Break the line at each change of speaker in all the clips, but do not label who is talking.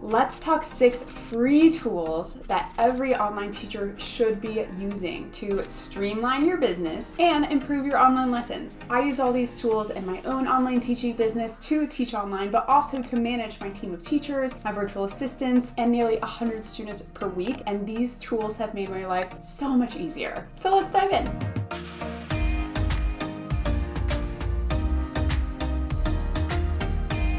let's talk 6 free tools that every online teacher should be using to streamline your business and improve your online lessons. I use all these tools in my own online teaching business to teach online, but also to manage my team of teachers, my virtual assistants, and nearly 100 students per week. And these tools have made my life so much easier. So let's dive in.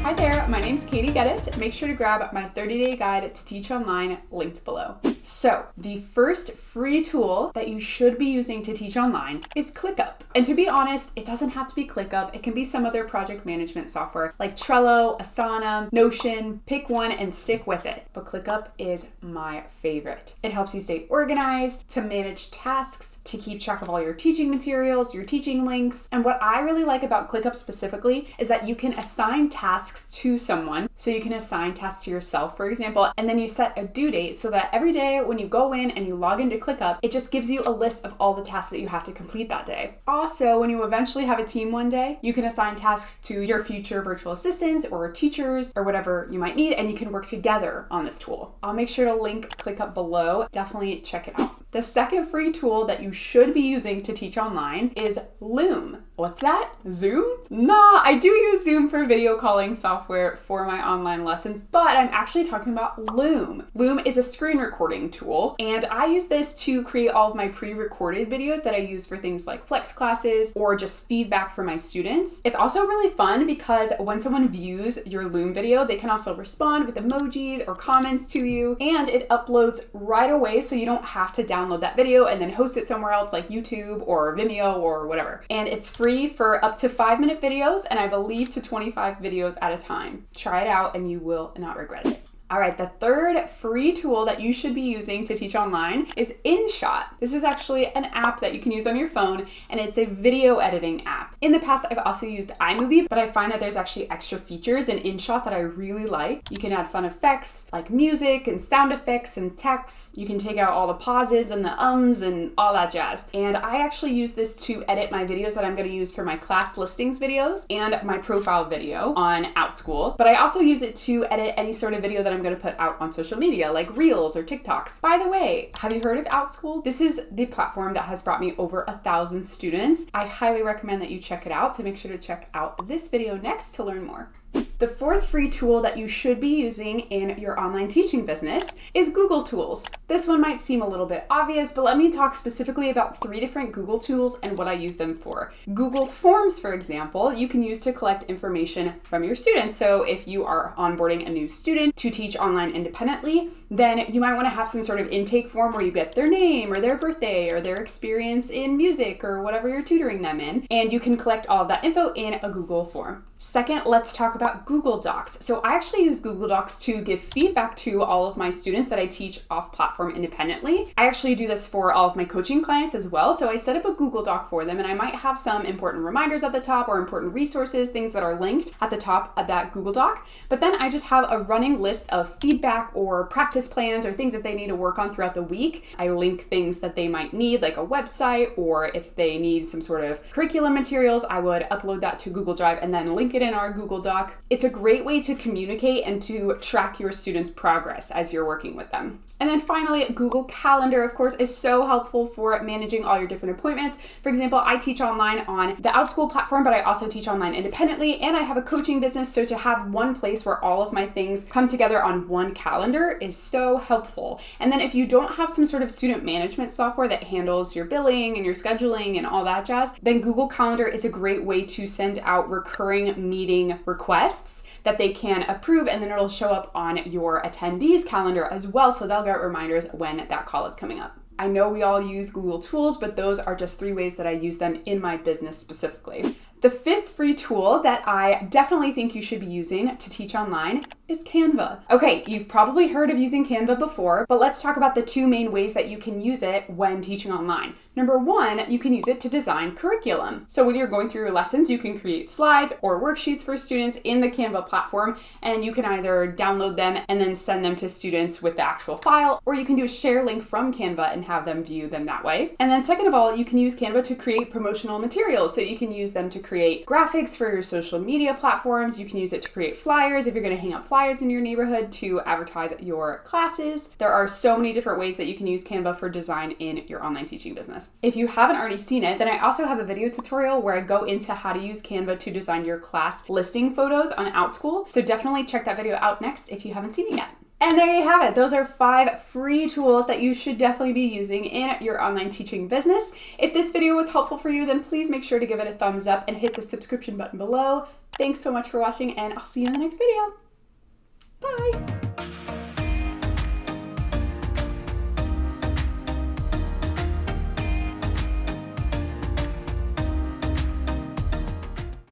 Hi there, my name's Katie Geddes. Make sure to grab my 30-day guide to teach online linked below. So the first free tool that you should be using to teach online is Clickup. And to be honest, it doesn't have to be Clickup. It can be some other project management software like Trello, Asana, Notion. Pick one and stick with it. But Clickup is my favorite. It helps you stay organized, to manage tasks, to keep track of all your teaching materials, your teaching links. And what I really like about Clickup specifically is that you can assign tasks to someone. So you can assign tasks to yourself, for example, and then you set a due date so that every day when you go in and you log into ClickUp, it just gives you a list of all the tasks that you have to complete that day. Also, when you eventually have a team one day, you can assign tasks to your future virtual assistants or teachers or whatever you might need, and you can work together on this tool. I'll make sure to link ClickUp below. Definitely check it out. The second free tool that you should be using to teach online is Loom. What's that? Zoom? Nah, I do use Zoom for video calling software for my online lessons, but I'm actually talking about Loom. Loom is a screen recording tool, and I use this to create all of my pre-recorded videos that I use for things like flex classes or just feedback for my students. It's also really fun because when someone views your Loom video, they can also respond with emojis or comments to you, and it uploads right away so you don't have to download that video and then host it somewhere else like YouTube or Vimeo or whatever. And it's free for up to 5-minute videos, and I believe to 25 videos at a time. Try it out and you will not regret it. All right, the third free tool that you should be using to teach online is Inshot. This is actually an app that you can use on your phone, and it's a video editing app. In the past, I've also used iMovie, but I find that there's actually extra features in Inshot that I really like. You can add fun effects like music and sound effects and text. You can take out all the pauses and the ums and all that jazz. And I actually use this to edit my videos that I'm going to use for my class listings videos and my profile video on OutSchool. But I also use it to edit any sort of video that I'm going to put out on social media like Reels or TikToks. By the way, have you heard of OutSchool? This is the platform that has brought me over 1,000 students. I highly recommend that you check it out, so make sure to check out this video next to learn more. The fourth free tool that you should be using in your online teaching business is Google Tools. This one might seem a little bit obvious, but let me talk specifically about 3 different Google tools and what I use them for. Google Forms, for example, you can use to collect information from your students. So if you are onboarding a new student to teach online independently, then you might want to have some sort of intake form where you get their name or their birthday or their experience in music or whatever you're tutoring them in, and you can collect all of that info in a Google form. Second, let's talk about Google Docs. So I actually use Google Docs to give feedback to all of my students that I teach off-platform independently. I actually do this for all of my coaching clients as well. So I set up a Google Doc for them, and I might have some important reminders at the top or important resources, things that are linked at the top of that Google Doc. But then I just have a running list of feedback or practice plans or things that they need to work on throughout the week. I link things that they might need, like a website, or if they need some sort of curriculum materials, I would upload that to Google Drive and then link it in our Google Doc. It's a great way to communicate and to track your students' progress as you're working with them. And then finally, Google Calendar, of course, is so helpful for managing all your different appointments. For example, I teach online on the OutSchool platform, but I also teach online independently, and I have a coaching business, so to have one place where all of my things come together on one calendar is so helpful. And then if you don't have some sort of student management software that handles your billing and your scheduling and all that jazz, then Google Calendar is a great way to send out recurring meeting requests that they can approve, and then it'll show up on your attendees' calendar as well, so they'll get reminders when that call is coming up. I know we all use Google Tools, but those are just 3 ways that I use them in my business specifically. The fifth free tool that I definitely think you should be using to teach online is Canva. Okay, you've probably heard of using Canva before, but let's talk about the 2 main ways that you can use it when teaching online. Number 1, you can use it to design curriculum. So when you're going through your lessons, you can create slides or worksheets for students in the Canva platform, and you can either download them and then send them to students with the actual file, or you can do a share link from Canva and have them view them that way. And then second of all, you can use Canva to create promotional materials. So you can use them to create create graphics for your social media platforms. You can use it to create flyers if you're going to hang up flyers in your neighborhood to advertise your classes. There are so many different ways that you can use Canva for design in your online teaching business. If you haven't already seen it, then I also have a video tutorial where I go into how to use Canva to design your class listing photos on OutSchool. So definitely check that video out next if you haven't seen it yet. And there you have it. Those are 5 free tools that you should definitely be using in your online teaching business. If this video was helpful for you, then please make sure to give it a thumbs up and hit the subscription button below. Thanks so much for watching, and I'll see you in the next video. Bye.